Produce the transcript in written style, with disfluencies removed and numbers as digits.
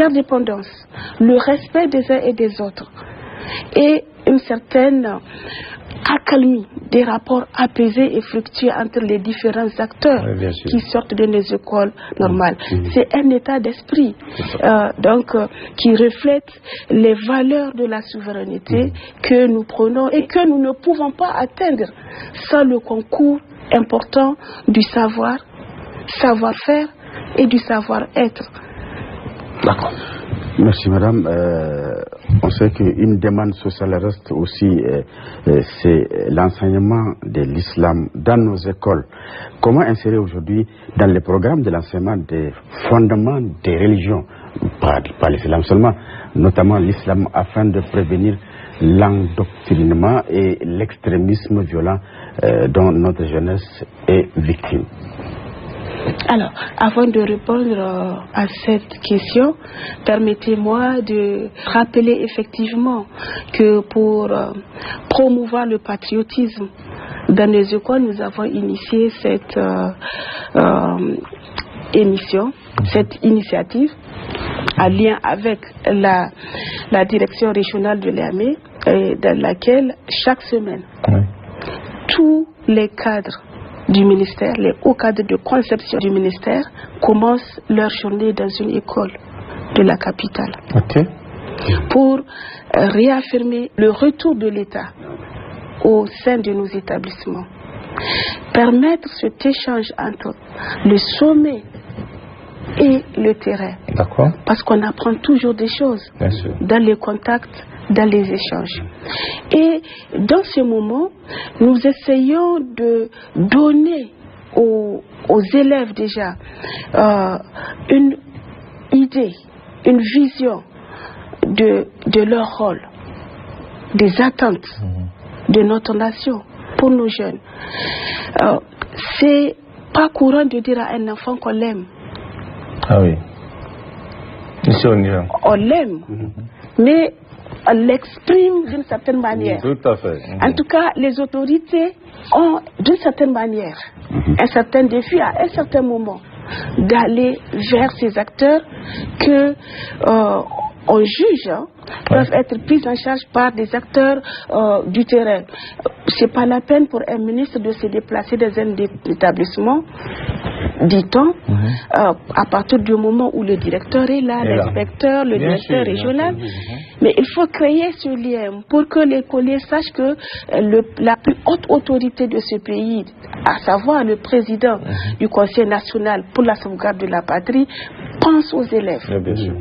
l'interdépendance, le respect des uns et des autres et une certaine accalmie des rapports apaisés et fructueux entre les différents acteurs qui sortent de nos écoles normales. C'est un état d'esprit qui reflète les valeurs de la souveraineté que nous prenons et que nous ne pouvons pas atteindre sans le concours important du savoir-faire et du savoir-être. D'accord. Merci madame. On sait qu'une demande sociale reste aussi c'est l'enseignement de l'islam dans nos écoles. Comment insérer aujourd'hui dans le programme de l'enseignement des fondements des religions, pas l'islam seulement, notamment l'islam, afin de prévenir l'endoctrinement et l'extrémisme violent dont notre jeunesse est victime? Alors, avant de répondre à cette question, permettez-moi de rappeler effectivement que pour promouvoir le patriotisme dans les écoles, nous avons initié cette initiative en lien avec la direction régionale de l'AME, dans laquelle chaque semaine, tous les cadres du ministère, les hauts cadres de conception du ministère commencent leur journée dans une école de la capitale pour réaffirmer le retour de l'État au sein de nos établissements, permettre cet échange entre le sommet et le terrain, parce qu'on apprend toujours des choses dans les contacts, dans les échanges. Et dans ce moment, nous essayons de donner aux élèves déjà une idée, une vision de leur rôle, des attentes de notre nation pour nos jeunes. C'est pas courant de dire à un enfant qu'on l'aime. Ah oui. On l'aime, mais on l'exprime d'une certaine manière. Tout à fait. En tout cas, les autorités ont d'une certaine manière un certain défi à un certain moment d'aller vers ces acteurs que on juge peuvent être pris en charge par des acteurs du terrain. C'est pas la peine pour un ministre de se déplacer dans un établissement, dit-on, à partir du moment où le directeur est là, l'inspecteur, le directeur régional. Mais il faut créer ce lien pour que les collègues sachent que la plus haute autorité de ce pays, à savoir le président du Conseil national pour la sauvegarde de la patrie, pense aux élèves. Bien sûr.